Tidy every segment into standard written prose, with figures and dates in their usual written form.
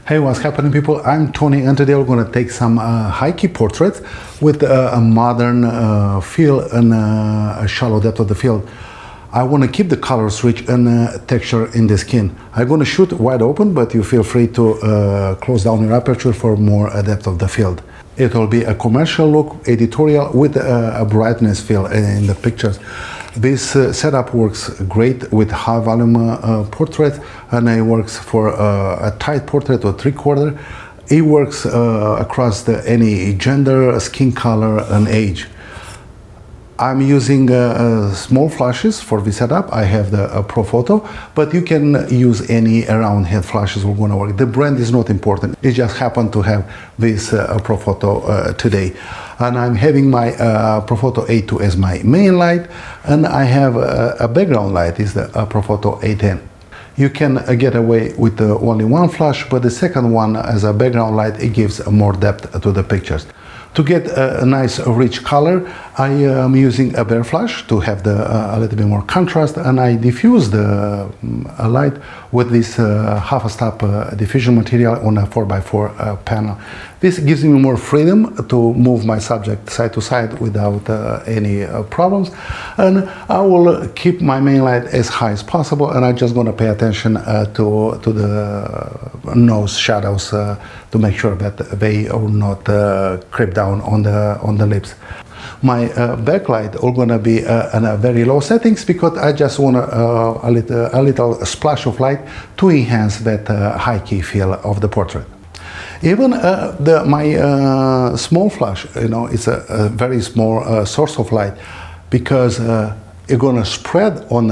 Hey, what's happening, people? I'm Tony, and today we're going to take some high-key portraits with a modern feel and a shallow depth of the field. I want to keep the colors rich and texture in the skin. I'm going to shoot wide open, but you feel free to close down your aperture for more depth of the field. It will be a commercial look, editorial, with a brightness feel in the pictures. This setup works great with high volume portrait, and it works for a tight portrait or three-quarter. It works across any gender, skin color, and age. I'm using small flashes for this setup. I have the Profoto, but you can use any round head flashes will gonna work. The brand is not important. It just happened to have this Profoto today. And I'm having my Profoto A2 as my main light, and I have a background light, is the Profoto A10. You can get away with only one flash, but the second one as a background light, it gives more depth to the pictures. To get a nice rich color, I am using a bare flash to have a little bit more contrast, and I diffuse the light with this half a stop diffusion material on a 4x4 panel. This gives me more freedom to move my subject side to side without any problems, and I will keep my main light as high as possible, and I'm just going to pay attention to the nose shadows to make sure that they will not creep down on the lips. My backlight are going to be in a very low settings because I just want a little splash of light to enhance that high-key feel of the portrait. Even my small flash, it's a very small source of light, because it's going to spread on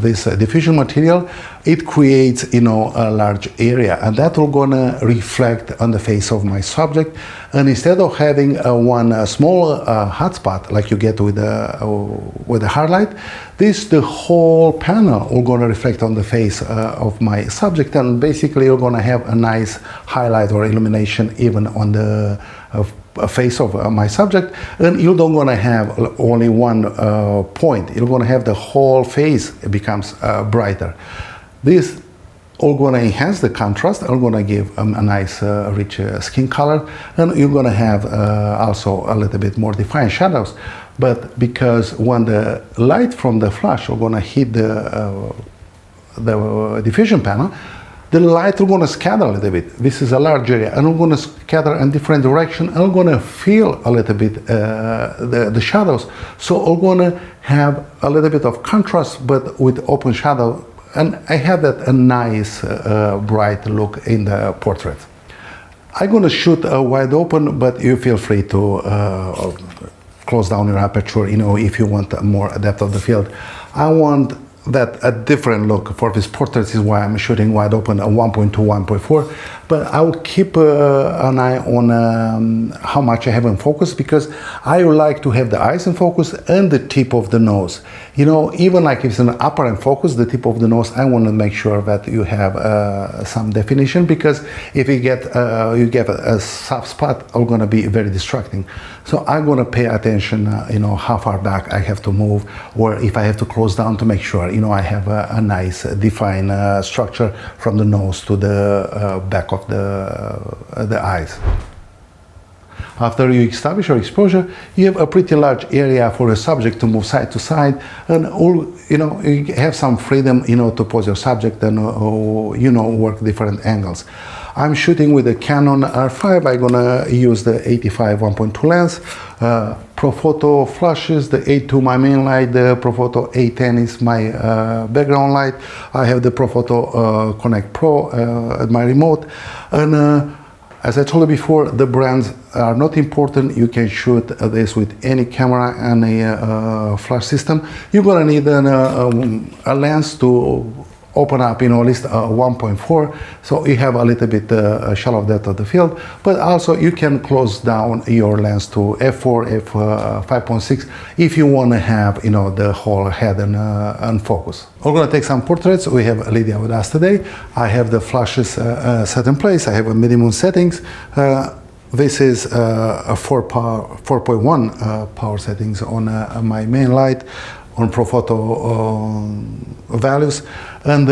this diffusion material. It creates, a large area, and that will going to reflect on the face of my subject. And instead of having one small hot spot like you get with the hard light, the whole panel will going to reflect on the face of my subject, and basically you're going to have a nice highlight or illumination even on the face of my subject, and you don't want to have only one point. You're going to have the whole face. It becomes brighter. This all going to enhance the contrast. Are going to give a nice rich skin color, and you're going to have also a little bit more defined shadows. But because when the light from the flash are going to hit the diffusion panel, the light are going to scatter a little bit. This is a large area, and we're going to scatter in different direction, and we're going to feel a little bit the shadows. So we're going to have a little bit of contrast, but with open shadow, and I have that a nice bright look in the portrait. I'm going to shoot wide open, but you feel free to close down your aperture, if you want more depth of the field. I want that a different look for this portrait, is why I'm shooting wide open at 1.2, 1.4, but I will keep an eye on how much I have in focus, because I would like to have the eyes in focus and the tip of the nose. Even like if it's an upper in focus, the tip of the nose, I want to make sure that you have some definition, because if you get a soft spot, it's going to be very distracting. So I'm going to pay attention, how far back I have to move, or if I have to close down to make sure, I have a nice defined structure from the nose to the back of the eyes. After you establish your exposure, you have a pretty large area for a subject to move side to side, and you have some freedom, to pose your subject and work different angles. I'm shooting with a Canon R5. I'm gonna use the 85 1.2 lens. Profoto flashes, the A2 my main light, the Profoto A10 is my background light. I have the Profoto Connect Pro at my remote, and as I told you before, the brands are not important. You can shoot this with any camera and a flash system. You're gonna need a lens to open up, at least 1.4, so you have a little bit shallow depth of the field, but also you can close down your lens to f4, f5.6 if you want to have, the whole head and focus. We're going to take some portraits. We have Lydia with us today. I have the flashes set in place. I have a minimum settings. This is a 4.1 power settings on my main light. on Profoto values, and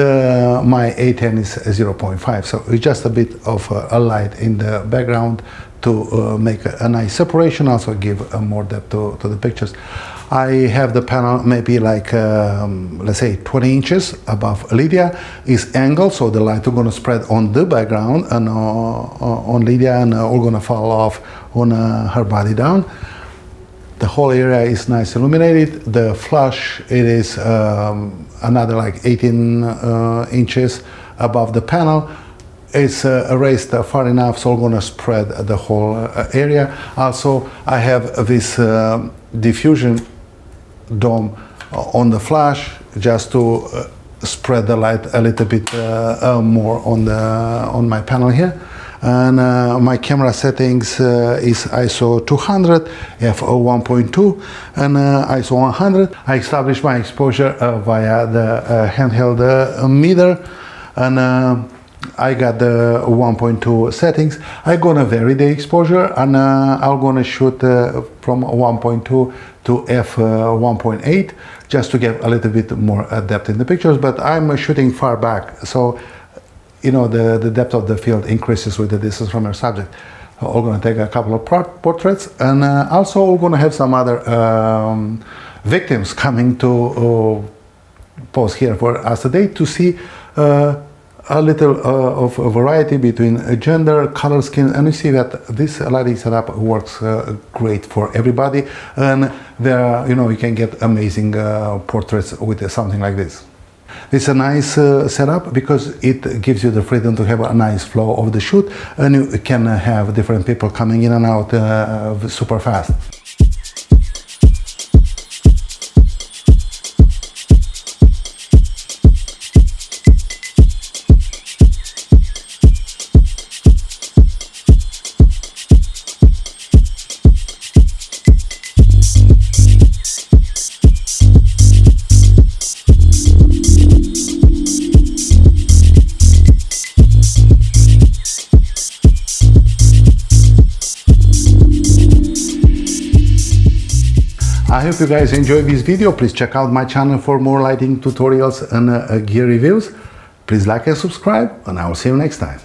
my A10 is 0.5, so it's just a bit of a light in the background to make a nice separation, also give more depth to the pictures. I have the panel maybe like let's say 20 inches above Lydia. Is angled, so the light is going to spread on the background and on Lydia, and all going to fall off on her body down. The whole area is nice illuminated. The flush, it is another like 18 inches above the panel. It's raised far enough, so I'm gonna spread the whole area. Also, I have this diffusion dome on the flash just to spread the light a little bit more on my panel here. And my camera settings is ISO 200, f1.2, and ISO 100. I established my exposure via the handheld meter, and I got the 1.2 settings. I'm gonna vary the exposure, and I'm gonna shoot from 1.2 to f1.8 just to get a little bit more depth in the pictures, but I'm shooting far back, so you know the depth of the field increases with the distance from your subject. We're going to take a couple of portraits, and also we're going to have some other victims coming to pose here for us today to see a little of a variety between gender, color, skin, and you see that this lighting setup works great for everybody, and there, you know, you can get amazing portraits with something like this. It's a nice setup because it gives you the freedom to have a nice flow of the shoot, and you can have different people coming in and out super fast. I hope you guys enjoyed this video. Please check out my channel for more lighting tutorials and gear reviews. Please like and subscribe, and I will see you next time.